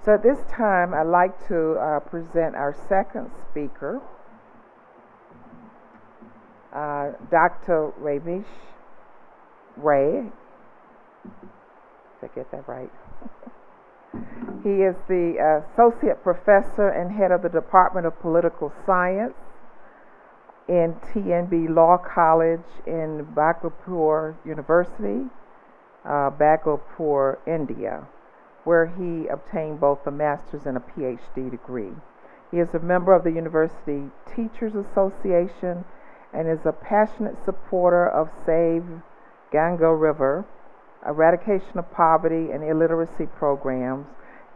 So at this time, I'd like to present our second speaker, Dr. Ramesh Ray. Did I get that right? He is the Associate Professor and Head of the Department of Political Science in TNB Law College in Bhagalpur University, Bhagalpur, India, where he obtained both a master's and a PhD degree. He is a member of the University Teachers Association and is a passionate supporter of Save Ganga River, eradication of poverty and illiteracy programs,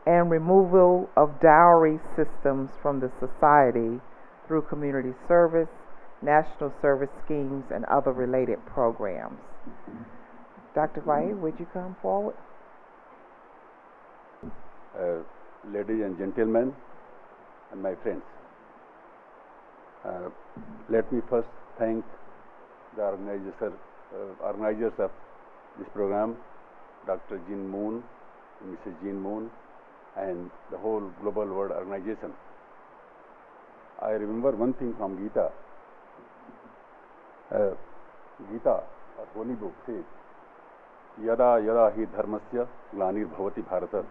and removal of dowry systems from the society through community service, national service schemes, and other related programs. Dr. Rai, would you come forward? Ladies and gentlemen, and my friends, let me first thank the organizers of this program, Dr. Jean Moon, Mrs. Jean Moon, and the whole Global World Organization. I remember one thing from Gita. Gita, a holy book, says, Yada yada hi dharmasya glanir bhavati bharata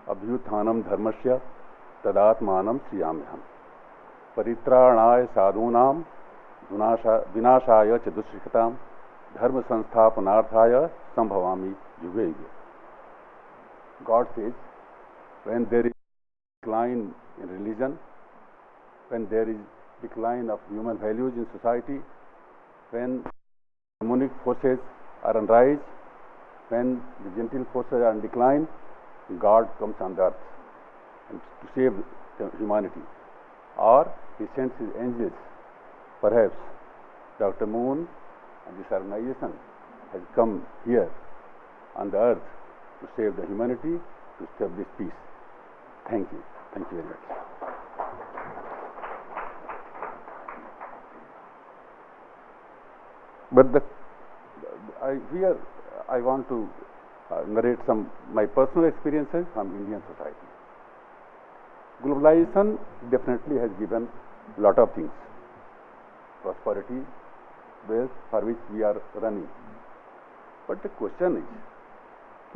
abhyuthanam dharmasya tadatmanam sriyamyaham paritranaaya sadhunam vinashaya chadushikatam dharma sansthapanarthaya sambhavami yuge yuge. God says, when there is decline in religion, when there is decline of human values in society, when demonic forces are on rise, when the gentle forces are in decline, God comes on the earth and to save humanity. Or He sends His angels. Perhaps Dr. Moon and this organization has come here on the earth to save the humanity, to establish peace. Thank you. Thank you very much. But here I want to narrate some my personal experiences from Indian society. Globalization definitely has given a lot of things: prosperity, wealth, for which we are running. But the question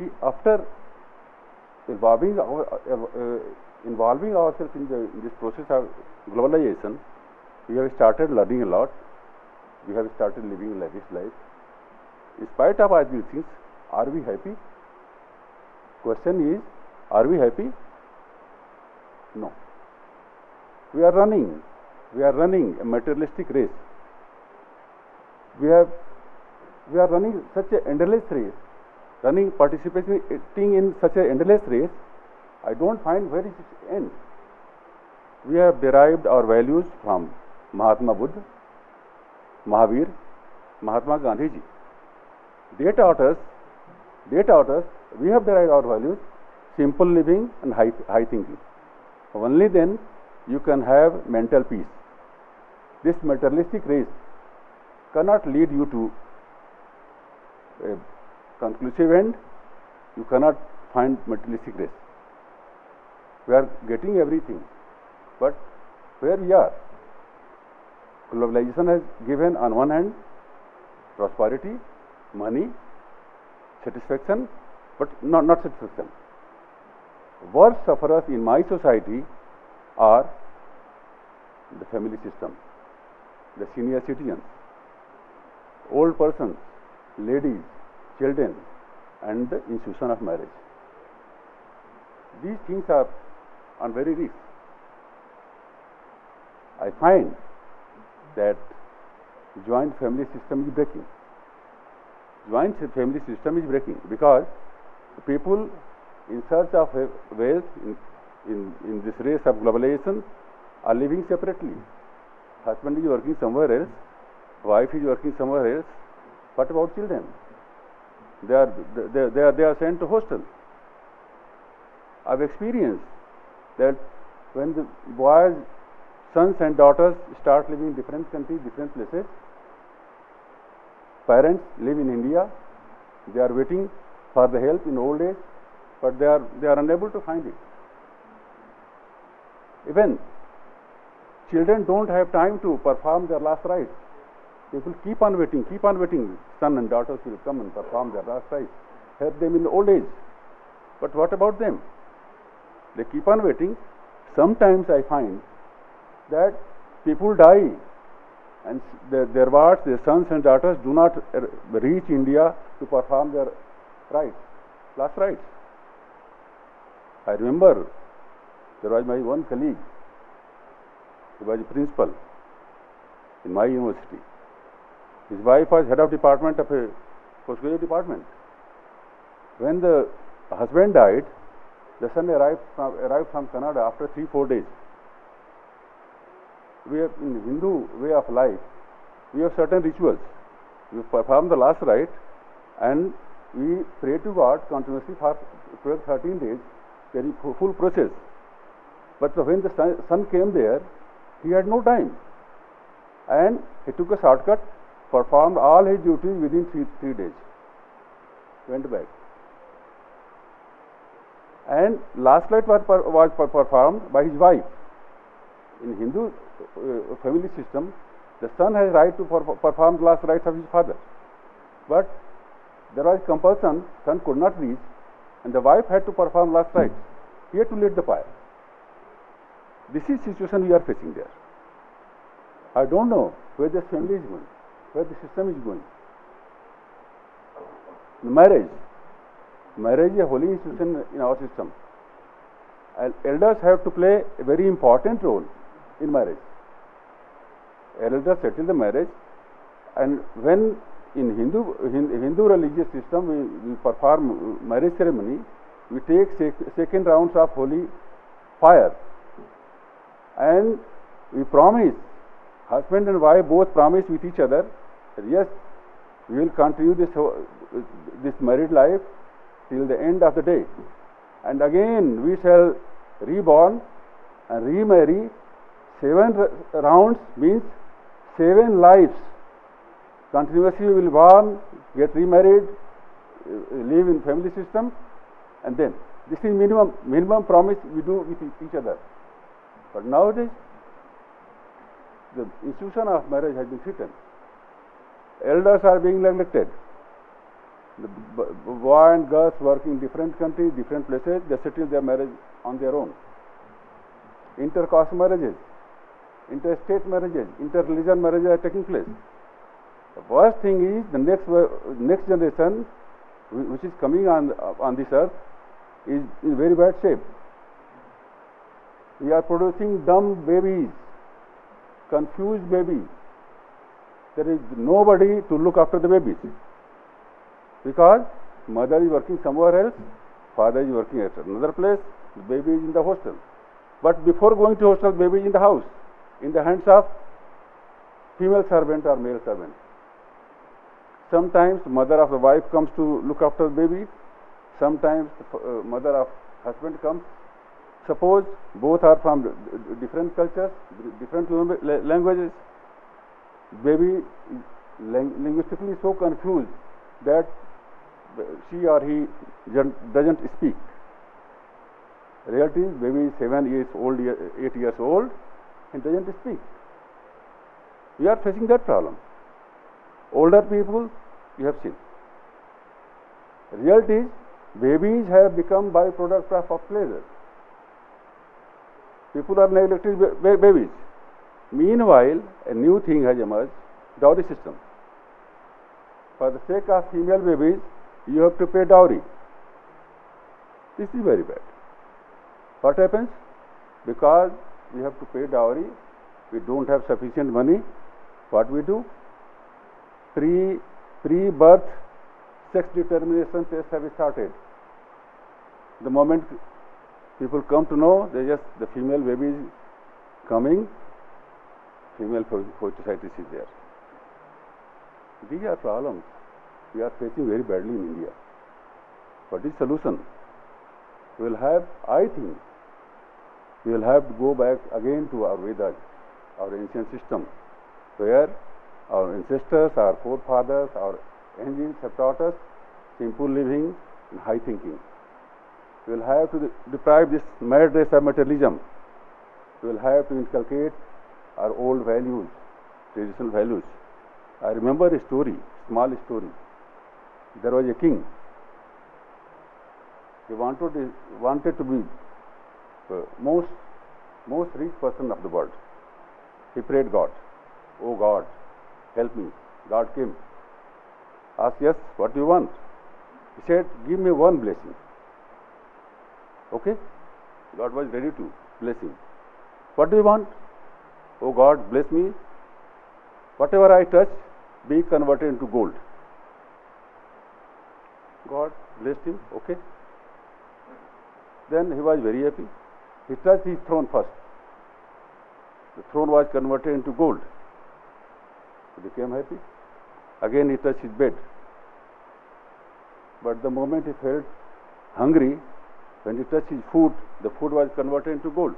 is, after involving ourselves in this process of globalization, we have started learning a lot. We have started living a lavish life. In spite of all these things, are we happy? Question is, are we happy? No. We are running a materialistic race. We are running such an endless race, participating in such an endless race. I don't find where is its end. We have derived our values from Mahatma Buddha, Mahavir, Mahatma Gandhi ji. They taught us, we have derived our values, simple living and high thinking. Only then you can have mental peace. This materialistic race cannot lead you to a conclusive end. You cannot find materialistic race. We are getting everything, but where we are? Globalization has given on one hand prosperity, money, satisfaction, but not satisfaction. Worst sufferers in my society are the family system, the senior citizens, old persons, ladies, children, and the institution of marriage. These things are on very risk. I find that joint family system is breaking. Joint family system is breaking because the people in search of wealth in this race of globalization are living separately. Husband is working somewhere else, wife is working somewhere else. What about children? They are sent to hostel. I've experienced that when the boys, sons and daughters start living in different countries, different places, parents live in India, they are waiting for the help in old age, but they are unable to find it. Even children don't have time to perform their last rites. People keep on waiting, son and daughters will come and perform their last rites, help them in old age. But what about them? They keep on waiting. Sometimes I find that people die and their wards, their sons and daughters do not reach India to perform their rites, last rites. I remember there was my one colleague, he was a principal in my university. His wife was head of department of a postgraduate department. When the husband died, the son arrived from Canada after 3-4 days. We have, in the Hindu way of life, we have certain rituals. We perform the last rite and we pray to God continuously for 12-13 days, very full process. But when the son came there, he had no time. And he took a shortcut, performed all his duties within 3 days, went back. And last rite was performed by his wife. In Hindu family system, the son has right to perform the last rites of his father. But there was compulsion, son could not reach, and the wife had to perform last rites. He had to light the fire. This is the situation we are facing there. I don't know where the family is going, where the system is going. Marriage is a holy institution in our system. And elders have to play a very important role in marriage. Elders settle the marriage, and when in Hindu religious system we perform marriage ceremony, we take second rounds of holy fire, and we promise, husband and wife both promise with each other that yes, we will continue this married life till the end of the day, and again we shall reborn and remarry. 7 rounds means 7 lives. Continuously we will born, get remarried, live in family system, and then this is minimum promise we do with each other. But nowadays the institution of marriage has been threatened. Elders are being neglected. The boy and girls working in different countries, different places, they settle their marriage on their own. Intercaste marriages, interstate marriages, interreligion marriages are taking place. The worst thing is the next generation which is coming on this earth is in very bad shape. We are producing dumb babies, confused babies. There is nobody to look after the babies because mother is working somewhere else, father is working at another place, the baby is in the hostel. But before going to hostel, baby is in the house, in the hands of female servant or male servant. Sometimes mother of the wife comes to look after the baby, sometimes the mother of husband comes. Suppose both are from different cultures, different languages, baby is linguistically so confused that she or he doesn't speak. Reality is baby is 7 years old, 8 years old and doesn't speak. We are facing that problem. Older people, you have seen. Reality is babies have become byproduct of pleasure. People are neglecting babies. Meanwhile, a new thing has emerged, dowry system. For the sake of female babies, you have to pay dowry. This is very bad. What happens? Because we have to pay dowry, we don't have sufficient money. What we do? Pre-birth sex determination tests have started. The moment people come to know, the female baby is coming, female foeticide is there. These are problems we are facing very badly in India. What is solution? We will have, I think, we will have to go back again to our Vedas, our ancient system, where our ancestors, our forefathers, our angels have taught us simple living and high thinking. We will have to deprive this mad race of materialism we will have to inculcate our old values, traditional values. I remember a story, small story. There was a king. He wanted to be most rich person of the world. He prayed God, "Oh God, help me." God came, asked, "Yes, what do you want?" He said, "Give me one blessing." Okay, God was ready to bless him. "What do you want?" "Oh God, bless me. Whatever I touch, be converted into gold." God blessed him. Okay. Then he was very happy. He touched his throne first. The throne was converted into gold. He became happy. Again he touched his bed. But the moment he felt hungry, when he touched his food, the food was converted into gold.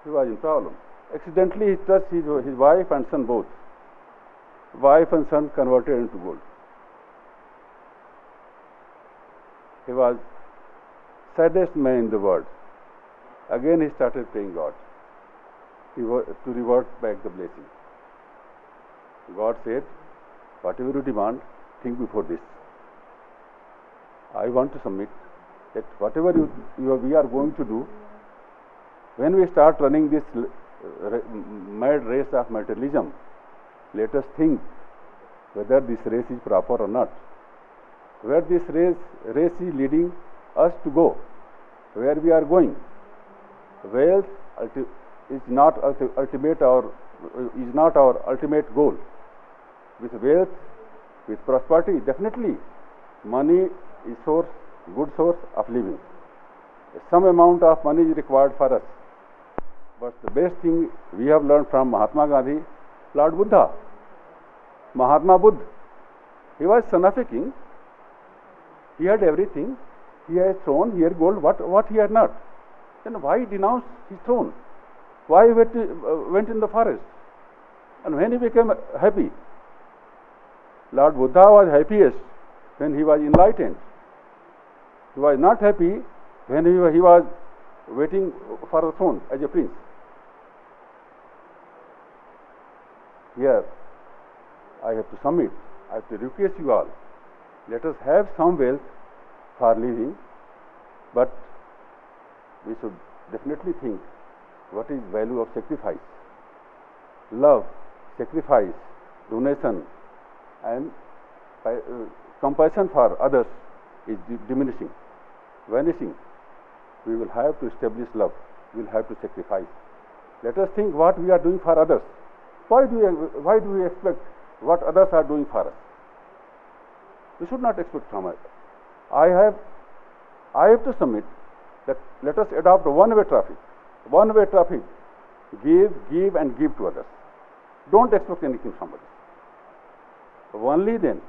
He was in problem. Accidentally he touched his wife and son both. Wife and son converted into gold. He was saddest man in the world. Again he started praying God to revert back the blessing. God said, "Whatever you demand, think before this. I want to submit that whatever we are going to do, when we start running this mad race of materialism, let us think whether this race is proper or not. Where this race is leading us to go, where we are going. Wealth is not our ultimate goal. With wealth, with prosperity, definitely money is good source of living. Some amount of money is required for us. But the best thing we have learned from Mahatma Gandhi, Lord Buddha, Mahatma Buddha, he was son of a king. He had everything. He had throne, he had gold. What he had not? Then why denounce his throne? Why went in the forest? And when he became happy, Lord Buddha was happiest when he was enlightened. He was not happy when he was waiting for the throne as a prince. Here, I have to submit. I have to request you all. Let us have some wealth for living, but we should definitely think what is value of sacrifice. Love, sacrifice, donation, and compassion for others is diminishing, vanishing. We will have to establish love. We will have to sacrifice. Let us think what we are doing for others. Why do we expect what others are doing for us? We should not expect from others. I have to submit that let us adopt one-way traffic. One-way traffic. Give and give to others. Don't expect anything from others. Only then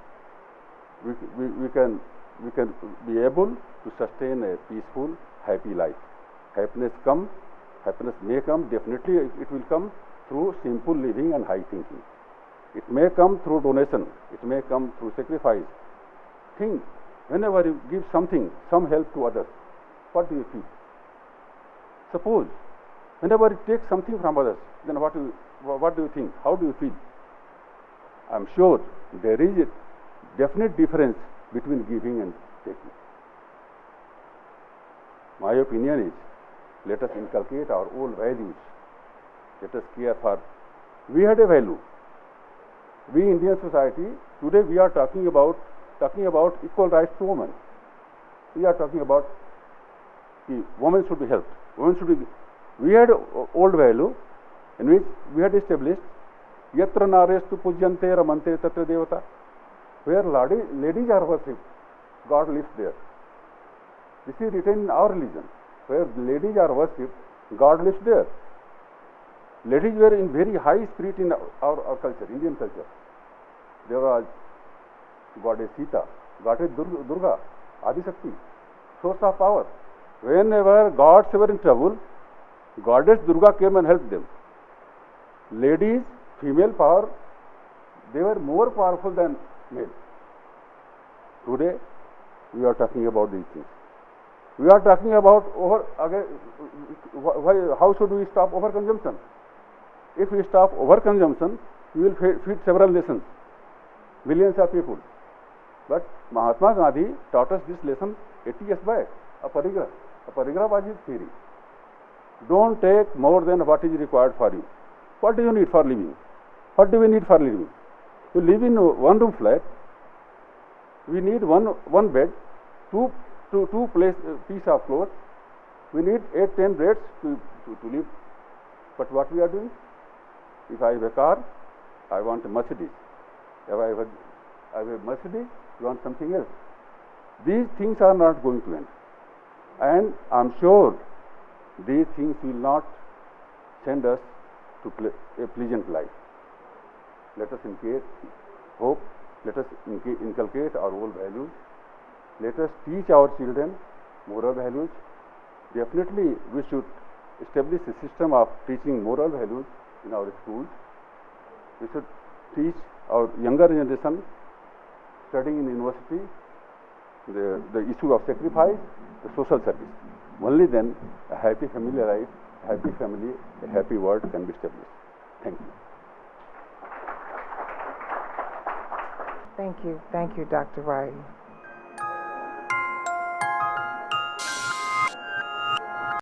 we can be able to sustain a peaceful, happy life. Happiness may come. Definitely, it will come through simple living and high thinking. It may come through donation. It may come through sacrifice. Think, whenever you give something, some help to others, what do you feel? Suppose, whenever you take something from others, then what do you think? How do you feel? I am sure there is a definite difference between giving and taking. My opinion is, let us inculcate our old values. Let us care for. We had a value. We Indian society today we are talking about equal rights to women. We are talking about women should be helped. Women should be. We had old value in which we had established yatra narestu pujyante ramante tatra devata. Where ladies are worshipped, God lives there. This is written in our religion. Where ladies are worshipped, God lives there. Ladies were in very high spirit in our culture, Indian culture. There was Goddess Sita, Goddess Durga, Adi Shakti, source of power. Whenever gods were in trouble, Goddess Durga came and helped them. Ladies, female power, they were more powerful than male. Today, we are talking about these things. We are talking about how should we stop overconsumption? If we stop overconsumption, we will feed several nations, millions of people. But Mahatma Gandhi taught us this lesson 80 years back, a parigrah. A parigrah was his theory. Don't take more than what is required for you. What do you need for living? What do we need for living? To live in a one-room flat, we need one bed, two piece of clothes. We need 8-10 breads to live. But what we are doing? If I have a car, I want a Mercedes. If I have a Mercedes, you want something else. These things are not going to end. And I'm sure these things will not send us to a pleasant life. Let us inculcate hope. Let us inculcate our old values. Let us teach our children moral values. Definitely, we should establish a system of teaching moral values in our schools. We should teach our younger generation studying in university the issue of sacrifice, the social service. Only then a happy family life, a happy family, a happy world can be established. Thank you. Thank you, Dr. Rai.